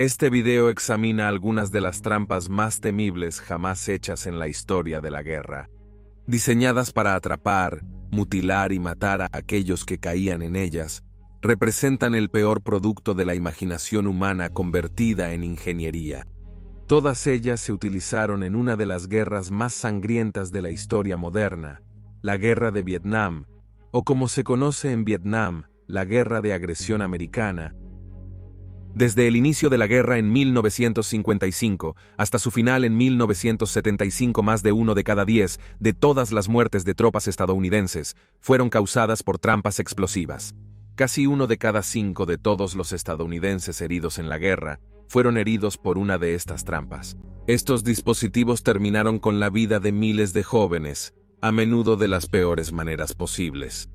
Este video examina algunas de las trampas más temibles jamás hechas en la historia de la guerra, diseñadas para atrapar, mutilar y matar a aquellos que caían en ellas. Representan el peor producto de la imaginación humana convertida en ingeniería. Todas ellas se utilizaron en una de las guerras más sangrientas de la historia moderna, la Guerra de Vietnam, o como se conoce en Vietnam, la Guerra de Agresión Americana. Desde el inicio de la guerra en 1955 hasta su final en 1975, más de 1 de cada 10 de todas las muertes de tropas estadounidenses fueron causadas por trampas explosivas. Casi 1 de cada 5 de todos los estadounidenses heridos en la guerra fueron heridos por una de estas trampas. Estos dispositivos terminaron con la vida de miles de jóvenes, a menudo de las peores maneras posibles.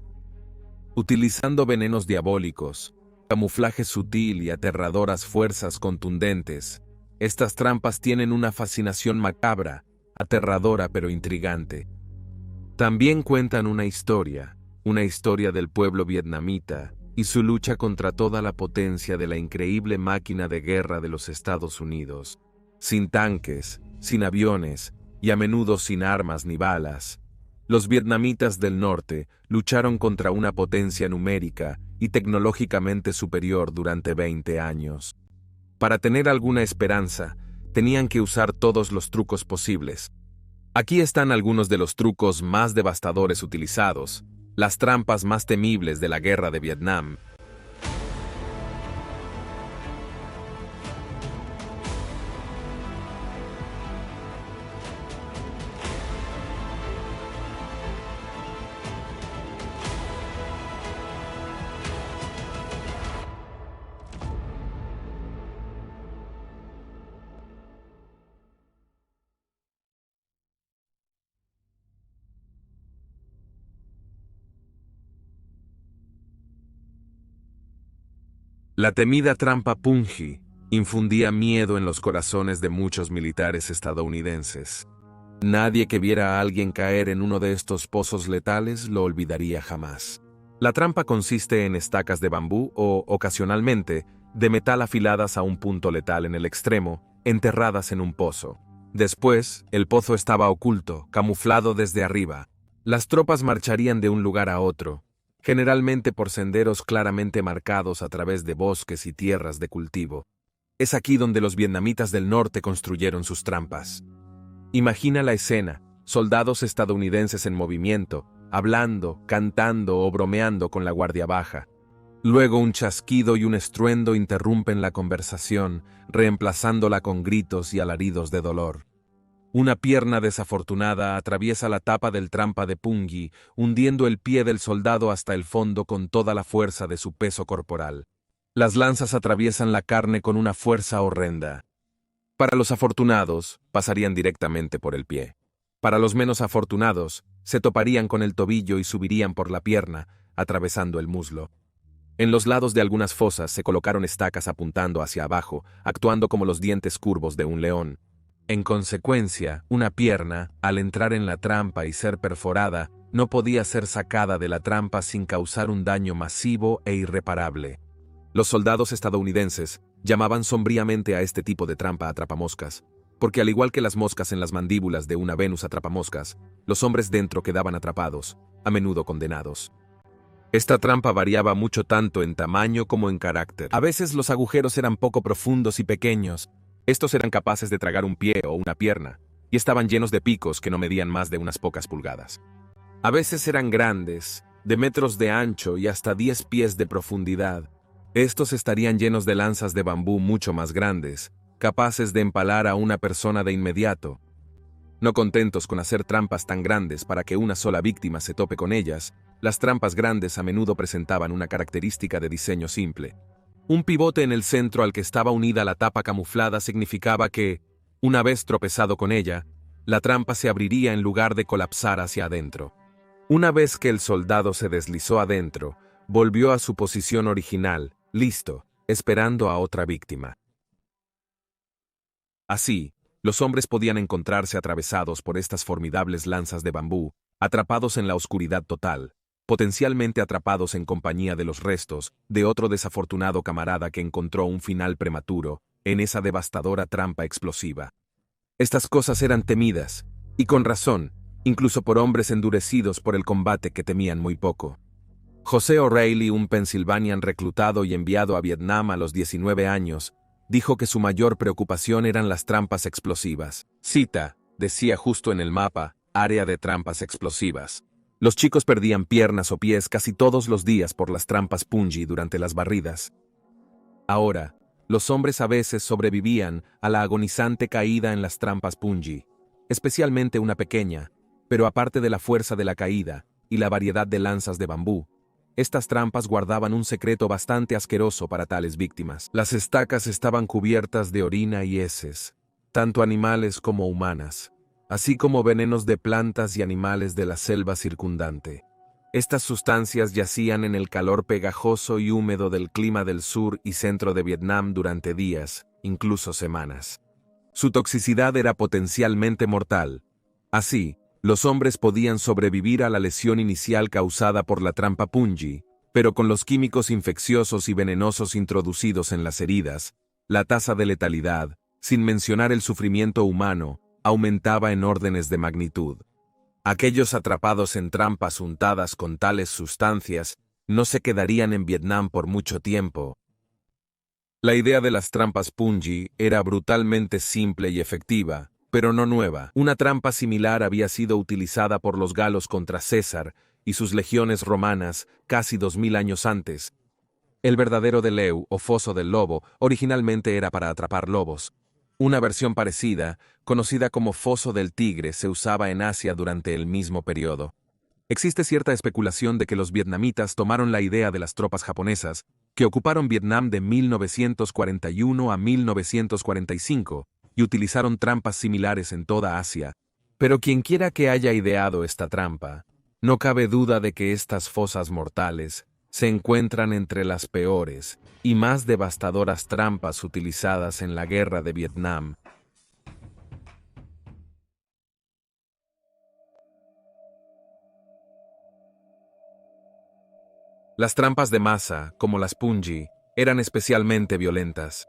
Utilizando venenos diabólicos, camuflaje sutil y aterradoras fuerzas contundentes, estas trampas tienen una fascinación macabra, aterradora pero intrigante. También cuentan una historia del pueblo vietnamita y su lucha contra toda la potencia de la increíble máquina de guerra de los Estados Unidos. Sin tanques, sin aviones y a menudo sin armas ni balas, los vietnamitas del norte lucharon contra una potencia numérica y tecnológicamente superior durante 20 años. Para tener alguna esperanza, tenían que usar todos los trucos posibles. Aquí están algunos de los trucos más devastadores utilizados, las trampas más temibles de la Guerra de Vietnam. La temida trampa Punji infundía miedo en los corazones de muchos militares estadounidenses. Nadie que viera a alguien caer en uno de estos pozos letales lo olvidaría jamás. La trampa consiste en estacas de bambú o, ocasionalmente, de metal afiladas a un punto letal en el extremo, enterradas en un pozo. Después, el pozo estaba oculto, camuflado desde arriba. Las tropas marcharían de un lugar a otro, generalmente por senderos claramente marcados a través de bosques y tierras de cultivo. Es aquí donde los vietnamitas del norte construyeron sus trampas. Imagina la escena: soldados estadounidenses en movimiento, hablando, cantando o bromeando con la guardia baja. Luego un chasquido y un estruendo interrumpen la conversación, reemplazándola con gritos y alaridos de dolor. Una pierna desafortunada atraviesa la tapa del trampa de Punji, hundiendo el pie del soldado hasta el fondo con toda la fuerza de su peso corporal. Las lanzas atraviesan la carne con una fuerza horrenda. Para los afortunados, pasarían directamente por el pie. Para los menos afortunados, se toparían con el tobillo y subirían por la pierna, atravesando el muslo. En los lados de algunas fosas se colocaron estacas apuntando hacia abajo, actuando como los dientes curvos de un león. En consecuencia, una pierna, al entrar en la trampa y ser perforada, no podía ser sacada de la trampa sin causar un daño masivo e irreparable. Los soldados estadounidenses llamaban sombríamente a este tipo de trampa atrapamoscas, porque al igual que las moscas en las mandíbulas de una Venus atrapamoscas, los hombres dentro quedaban atrapados, a menudo condenados. Esta trampa variaba mucho tanto en tamaño como en carácter. A veces los agujeros eran poco profundos y pequeños. Estos eran capaces de tragar un pie o una pierna, y estaban llenos de picos que no medían más de unas pocas pulgadas. A veces eran grandes, de metros de ancho y hasta 10 pies de profundidad. Estos estarían llenos de lanzas de bambú mucho más grandes, capaces de empalar a una persona de inmediato. No contentos con hacer trampas tan grandes para que una sola víctima se tope con ellas, las trampas grandes a menudo presentaban una característica de diseño simple. Un pivote en el centro al que estaba unida la tapa camuflada significaba que, una vez tropezado con ella, la trampa se abriría en lugar de colapsar hacia adentro. Una vez que el soldado se deslizó adentro, volvió a su posición original, listo, esperando a otra víctima. Así, los hombres podían encontrarse atravesados por estas formidables lanzas de bambú, atrapados en la oscuridad total, potencialmente atrapados en compañía de los restos de otro desafortunado camarada que encontró un final prematuro en esa devastadora trampa explosiva. Estas cosas eran temidas, y con razón, incluso por hombres endurecidos por el combate que temían muy poco. José O'Reilly, un Pennsylvanian reclutado y enviado a Vietnam a los 19 años, dijo que su mayor preocupación eran las trampas explosivas. Cita, decía justo en el mapa, área de trampas explosivas. Los chicos perdían piernas o pies casi todos los días por las trampas punji durante las barridas. Ahora, los hombres a veces sobrevivían a la agonizante caída en las trampas punji, especialmente una pequeña, pero aparte de la fuerza de la caída y la variedad de lanzas de bambú, estas trampas guardaban un secreto bastante asqueroso para tales víctimas. Las estacas estaban cubiertas de orina y heces, tanto animales como humanas, así como venenos de plantas y animales de la selva circundante. Estas sustancias yacían en el calor pegajoso y húmedo del clima del sur y centro de Vietnam durante días, incluso semanas. Su toxicidad era potencialmente mortal. Así, los hombres podían sobrevivir a la lesión inicial causada por la trampa punji, pero con los químicos infecciosos y venenosos introducidos en las heridas, la tasa de letalidad, sin mencionar el sufrimiento humano, aumentaba en órdenes de magnitud. Aquellos atrapados en trampas untadas con tales sustancias no se quedarían en Vietnam por mucho tiempo. La idea de las trampas punji era brutalmente simple y efectiva, pero no nueva. Una trampa similar había sido utilizada por los galos contra César y sus legiones romanas casi 2000 años antes. El verdadero Deleu, o foso del lobo, originalmente era para atrapar lobos. Una versión parecida, conocida como foso del tigre, se usaba en Asia durante el mismo periodo. Existe cierta especulación de que los vietnamitas tomaron la idea de las tropas japonesas, que ocuparon Vietnam de 1941 a 1945, y utilizaron trampas similares en toda Asia. Pero quienquiera que haya ideado esta trampa, no cabe duda de que estas fosas mortales se encuentran entre las peores y más devastadoras trampas utilizadas en la guerra de Vietnam. Las trampas de masa, como las punji, eran especialmente violentas.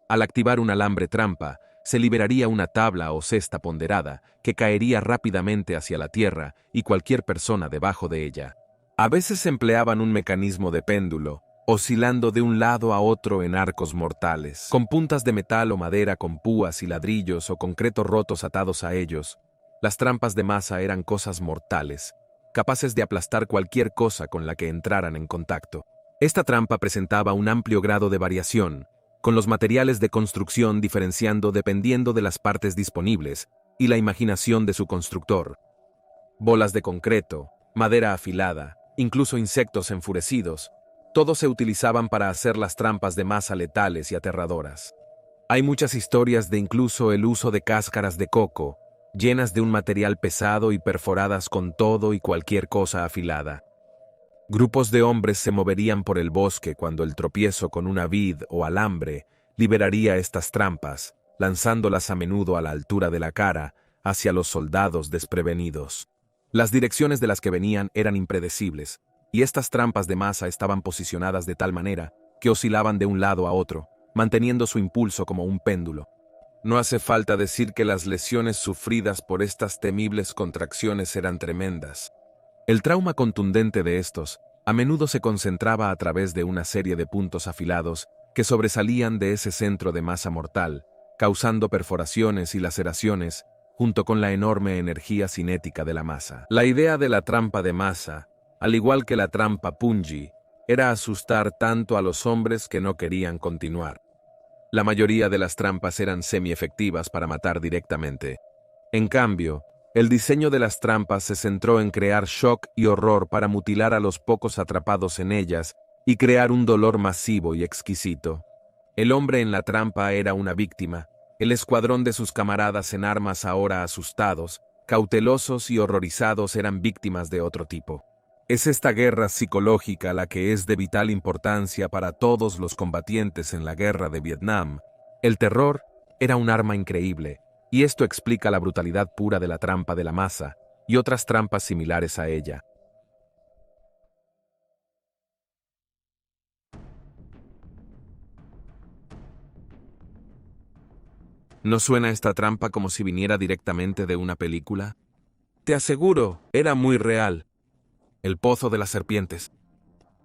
Al activar un alambre trampa, se liberaría una tabla o cesta ponderada que caería rápidamente hacia la tierra y cualquier persona debajo de ella. A veces empleaban un mecanismo de péndulo, oscilando de un lado a otro en arcos mortales, con puntas de metal o madera con púas y ladrillos o concreto rotos atados a ellos. Las trampas de masa eran cosas mortales, capaces de aplastar cualquier cosa con la que entraran en contacto. Esta trampa presentaba un amplio grado de variación, con los materiales de construcción diferenciando dependiendo de las partes disponibles y la imaginación de su constructor. Bolas de concreto, madera afilada, incluso insectos enfurecidos, todos se utilizaban para hacer las trampas de masa letales y aterradoras. Hay muchas historias de incluso el uso de cáscaras de coco, llenas de un material pesado y perforadas con todo y cualquier cosa afilada. Grupos de hombres se moverían por el bosque cuando el tropiezo con una vid o alambre liberaría estas trampas, lanzándolas a menudo a la altura de la cara hacia los soldados desprevenidos. Las direcciones de las que venían eran impredecibles, y estas trampas de masa estaban posicionadas de tal manera que oscilaban de un lado a otro, manteniendo su impulso como un péndulo. No hace falta decir que las lesiones sufridas por estas temibles contracciones eran tremendas. El trauma contundente de estos a menudo se concentraba a través de una serie de puntos afilados que sobresalían de ese centro de masa mortal, causando perforaciones y laceraciones, junto con la enorme energía cinética de la masa. La idea de la trampa de masa, al igual que la trampa punji, era asustar tanto a los hombres que no querían continuar. La mayoría de las trampas eran semi-efectivas para matar directamente. En cambio, el diseño de las trampas se centró en crear shock y horror para mutilar a los pocos atrapados en ellas y crear un dolor masivo y exquisito. El hombre en la trampa era una víctima, el escuadrón de sus camaradas en armas ahora asustados, cautelosos y horrorizados eran víctimas de otro tipo. Es esta guerra psicológica la que es de vital importancia para todos los combatientes en la guerra de Vietnam. El terror era un arma increíble, y esto explica la brutalidad pura de la trampa de la masa y otras trampas similares a ella. ¿No suena esta trampa como si viniera directamente de una película? Te aseguro, era muy real. El pozo de las serpientes.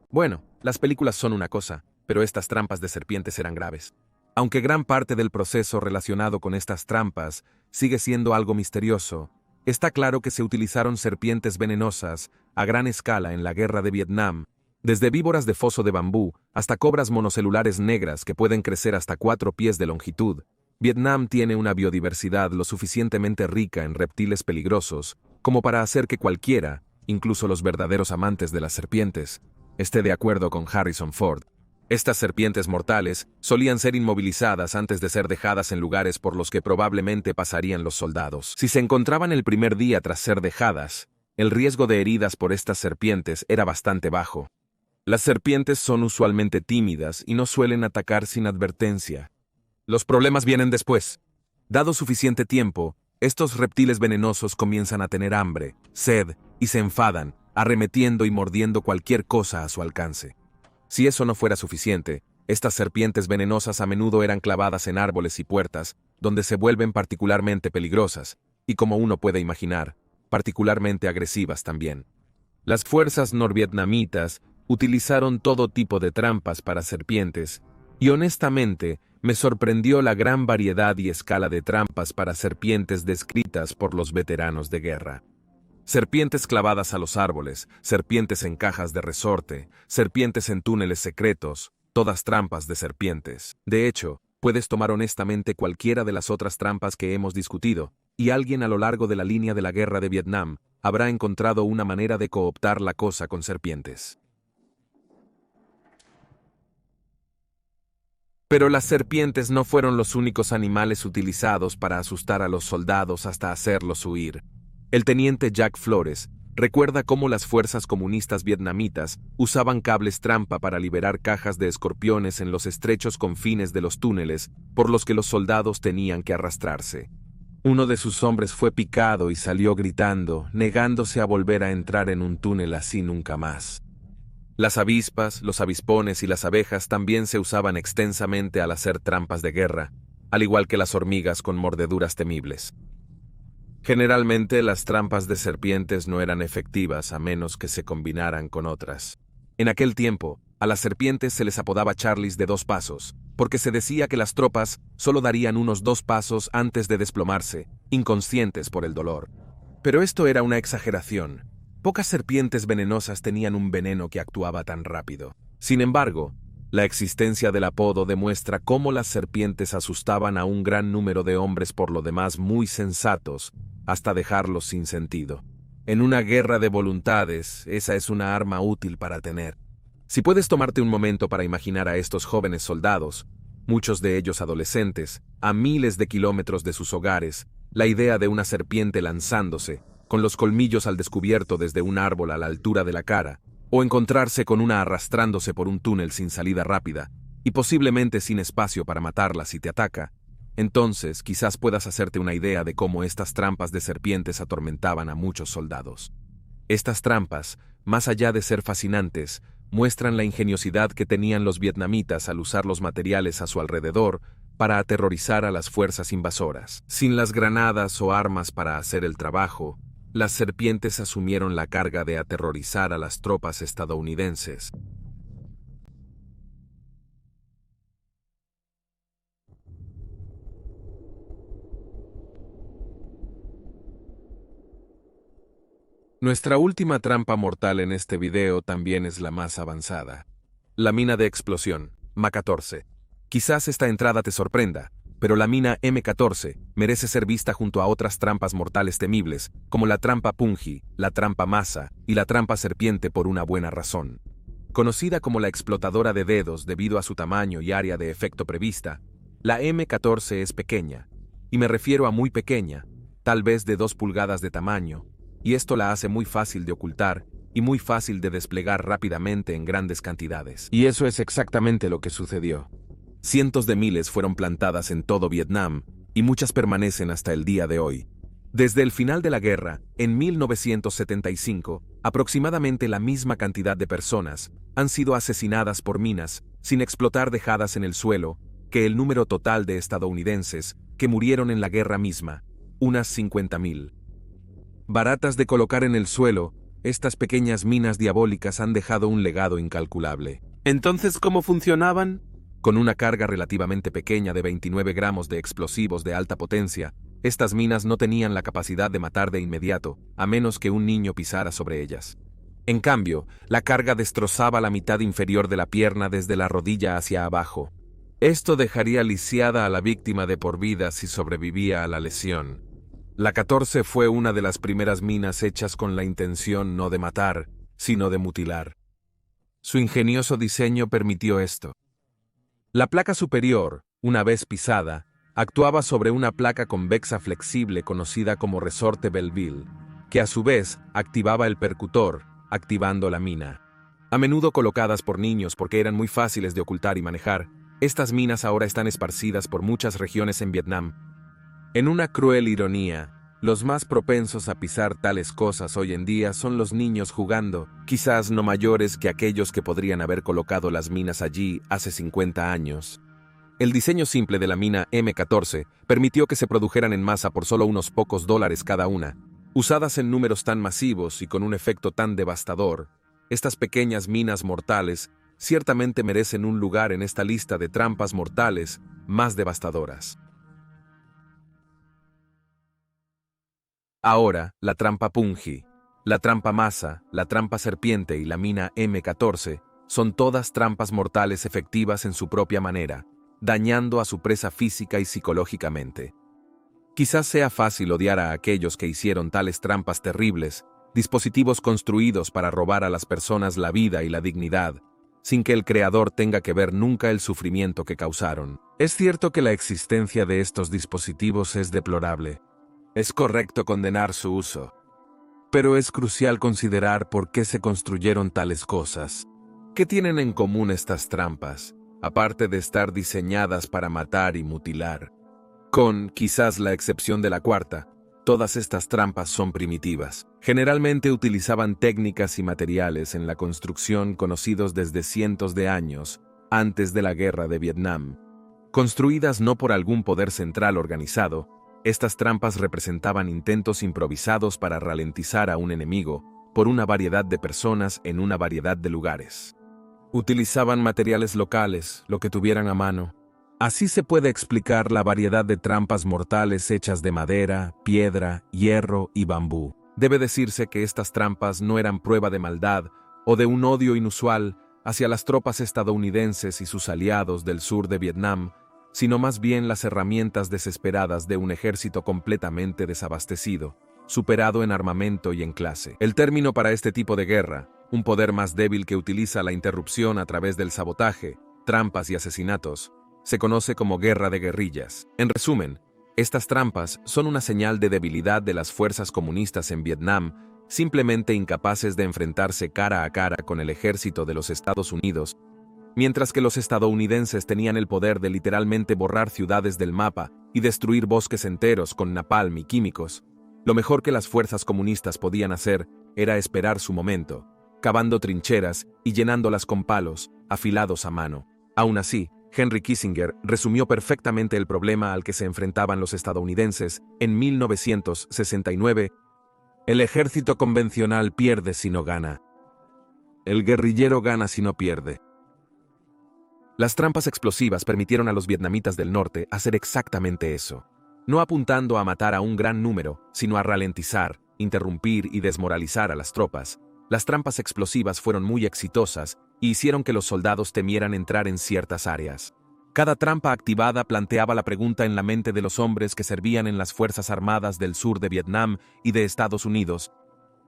Bueno, las películas son una cosa, pero estas trampas de serpientes eran graves. Aunque gran parte del proceso relacionado con estas trampas sigue siendo algo misterioso, está claro que se utilizaron serpientes venenosas a gran escala en la guerra de Vietnam, desde víboras de foso de bambú hasta cobras monocelulares negras que pueden crecer hasta 4 pies de longitud. Vietnam tiene una biodiversidad lo suficientemente rica en reptiles peligrosos como para hacer que cualquiera, incluso los verdaderos amantes de las serpientes, esté de acuerdo con Harrison Ford. Estas serpientes mortales solían ser inmovilizadas antes de ser dejadas en lugares por los que probablemente pasarían los soldados. Si se encontraban el primer día tras ser dejadas, el riesgo de heridas por estas serpientes era bastante bajo. Las serpientes son usualmente tímidas y no suelen atacar sin advertencia. Los problemas vienen después. Dado suficiente tiempo, estos reptiles venenosos comienzan a tener hambre, sed y se enfadan, arremetiendo y mordiendo cualquier cosa a su alcance. Si eso no fuera suficiente, estas serpientes venenosas a menudo eran clavadas en árboles y puertas, donde se vuelven particularmente peligrosas, y como uno puede imaginar, particularmente agresivas también. Las fuerzas norvietnamitas utilizaron todo tipo de trampas para serpientes, y honestamente, me sorprendió la gran variedad y escala de trampas para serpientes descritas por los veteranos de guerra. Serpientes clavadas a los árboles, serpientes en cajas de resorte, serpientes en túneles secretos, todas trampas de serpientes. De hecho, puedes tomar honestamente cualquiera de las otras trampas que hemos discutido, y alguien a lo largo de la línea de la guerra de Vietnam habrá encontrado una manera de cooptar la cosa con serpientes. Pero las serpientes no fueron los únicos animales utilizados para asustar a los soldados hasta hacerlos huir. El teniente Jack Flores recuerda cómo las fuerzas comunistas vietnamitas usaban cables trampa para liberar cajas de escorpiones en los estrechos confines de los túneles por los que los soldados tenían que arrastrarse. Uno de sus hombres fue picado y salió gritando, negándose a volver a entrar en un túnel así nunca más. Las avispas, los avispones y las abejas también se usaban extensamente al hacer trampas de guerra, al igual que las hormigas con mordeduras temibles. Generalmente las trampas de serpientes no eran efectivas a menos que se combinaran con otras. En aquel tiempo, a las serpientes se les apodaba Charlies de 2 pasos, porque se decía que las tropas solo darían unos 2 pasos antes de desplomarse, inconscientes por el dolor. Pero esto era una exageración. Pocas serpientes venenosas tenían un veneno que actuaba tan rápido. Sin embargo, la existencia del apodo demuestra cómo las serpientes asustaban a un gran número de hombres por lo demás muy sensatos, hasta dejarlos sin sentido. En una guerra de voluntades, esa es una arma útil para tener. Si puedes tomarte un momento para imaginar a estos jóvenes soldados, muchos de ellos adolescentes, a miles de kilómetros de sus hogares, la idea de una serpiente lanzándose, con los colmillos al descubierto desde un árbol a la altura de la cara, o encontrarse con una arrastrándose por un túnel sin salida rápida, y posiblemente sin espacio para matarla si te ataca, entonces quizás puedas hacerte una idea de cómo estas trampas de serpientes atormentaban a muchos soldados. Estas trampas, más allá de ser fascinantes, muestran la ingeniosidad que tenían los vietnamitas al usar los materiales a su alrededor para aterrorizar a las fuerzas invasoras. Sin las granadas o armas para hacer el trabajo, las serpientes asumieron la carga de aterrorizar a las tropas estadounidenses. Nuestra última trampa mortal en este video también es la más avanzada. La mina de explosión, M14. Quizás esta entrada te sorprenda, pero la mina M14 merece ser vista junto a otras trampas mortales temibles, como la trampa Punji, la trampa Masa y la trampa serpiente por una buena razón. Conocida como la explotadora de dedos debido a su tamaño y área de efecto prevista, la M14 es pequeña, y me refiero a muy pequeña, tal vez de 2 pulgadas de tamaño, y esto la hace muy fácil de ocultar y muy fácil de desplegar rápidamente en grandes cantidades. Y eso es exactamente lo que sucedió. Cientos de miles fueron plantadas en todo Vietnam, y muchas permanecen hasta el día de hoy. Desde el final de la guerra, en 1975, aproximadamente la misma cantidad de personas han sido asesinadas por minas, sin explotar dejadas en el suelo, que el número total de estadounidenses que murieron en la guerra misma, unas 50.000. Baratas de colocar en el suelo, estas pequeñas minas diabólicas han dejado un legado incalculable. ¿Entonces cómo funcionaban? Con una carga relativamente pequeña de 29 gramos de explosivos de alta potencia, estas minas no tenían la capacidad de matar de inmediato, a menos que un niño pisara sobre ellas. En cambio, la carga destrozaba la mitad inferior de la pierna desde la rodilla hacia abajo. Esto dejaría lisiada a la víctima de por vida si sobrevivía a la lesión. La 14 fue una de las primeras minas hechas con la intención no de matar, sino de mutilar. Su ingenioso diseño permitió esto. La placa superior, una vez pisada, actuaba sobre una placa convexa flexible conocida como resorte Belleville, que a su vez activaba el percutor, activando la mina. A menudo colocadas por niños porque eran muy fáciles de ocultar y manejar, estas minas ahora están esparcidas por muchas regiones en Vietnam. En una cruel ironía, los más propensos a pisar tales cosas hoy en día son los niños jugando, quizás no mayores que aquellos que podrían haber colocado las minas allí hace 50 años. El diseño simple de la mina M14 permitió que se produjeran en masa por solo unos pocos dólares cada una. Usadas en números tan masivos y con un efecto tan devastador, estas pequeñas minas mortales ciertamente merecen un lugar en esta lista de trampas mortales más devastadoras. Ahora, la trampa Punji, la trampa masa, la trampa serpiente y la mina M14 son todas trampas mortales efectivas en su propia manera, dañando a su presa física y psicológicamente. Quizás sea fácil odiar a aquellos que hicieron tales trampas terribles, dispositivos construidos para robar a las personas la vida y la dignidad, sin que el creador tenga que ver nunca el sufrimiento que causaron. Es cierto que la existencia de estos dispositivos es deplorable. Es correcto condenar su uso. Pero es crucial considerar por qué se construyeron tales cosas. ¿Qué tienen en común estas trampas, aparte de estar diseñadas para matar y mutilar? Con, quizás la excepción de la cuarta, todas estas trampas son primitivas. Generalmente utilizaban técnicas y materiales en la construcción conocidos desde cientos de años, antes de la guerra de Vietnam. Construidas no por algún poder central organizado, estas trampas representaban intentos improvisados para ralentizar a un enemigo por una variedad de personas en una variedad de lugares. Utilizaban materiales locales, lo que tuvieran a mano. Así se puede explicar la variedad de trampas mortales hechas de madera, piedra, hierro y bambú. Debe decirse que estas trampas no eran prueba de maldad o de un odio inusual hacia las tropas estadounidenses y sus aliados del sur de Vietnam, sino más bien las herramientas desesperadas de un ejército completamente desabastecido, superado en armamento y en clase. El término para este tipo de guerra, un poder más débil que utiliza la interrupción a través del sabotaje, trampas y asesinatos, se conoce como guerra de guerrillas. En resumen, estas trampas son una señal de debilidad de las fuerzas comunistas en Vietnam, simplemente incapaces de enfrentarse cara a cara con el ejército de los Estados Unidos, mientras que los estadounidenses tenían el poder de literalmente borrar ciudades del mapa y destruir bosques enteros con napalm y químicos. Lo mejor que las fuerzas comunistas podían hacer era esperar su momento, cavando trincheras y llenándolas con palos, afilados a mano. Aún así, Henry Kissinger resumió perfectamente el problema al que se enfrentaban los estadounidenses en 1969. El ejército convencional pierde si no gana. El guerrillero gana si no pierde. Las trampas explosivas permitieron a los vietnamitas del norte hacer exactamente eso. No apuntando a matar a un gran número, sino a ralentizar, interrumpir y desmoralizar a las tropas. Las trampas explosivas fueron muy exitosas y hicieron que los soldados temieran entrar en ciertas áreas. Cada trampa activada planteaba la pregunta en la mente de los hombres que servían en las Fuerzas Armadas del sur de Vietnam y de Estados Unidos.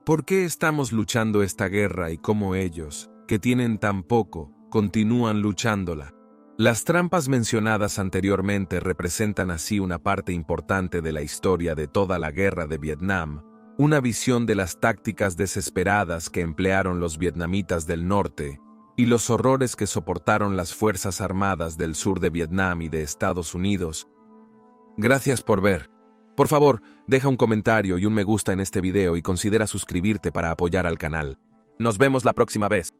¿Por qué estamos luchando esta guerra y cómo ellos, que tienen tan poco, continúan luchándola? Las trampas mencionadas anteriormente representan así una parte importante de la historia de toda la guerra de Vietnam, una visión de las tácticas desesperadas que emplearon los vietnamitas del norte y los horrores que soportaron las Fuerzas Armadas del sur de Vietnam y de Estados Unidos. Gracias por ver. Por favor, deja un comentario y un me gusta en este video y considera suscribirte para apoyar al canal. Nos vemos la próxima vez.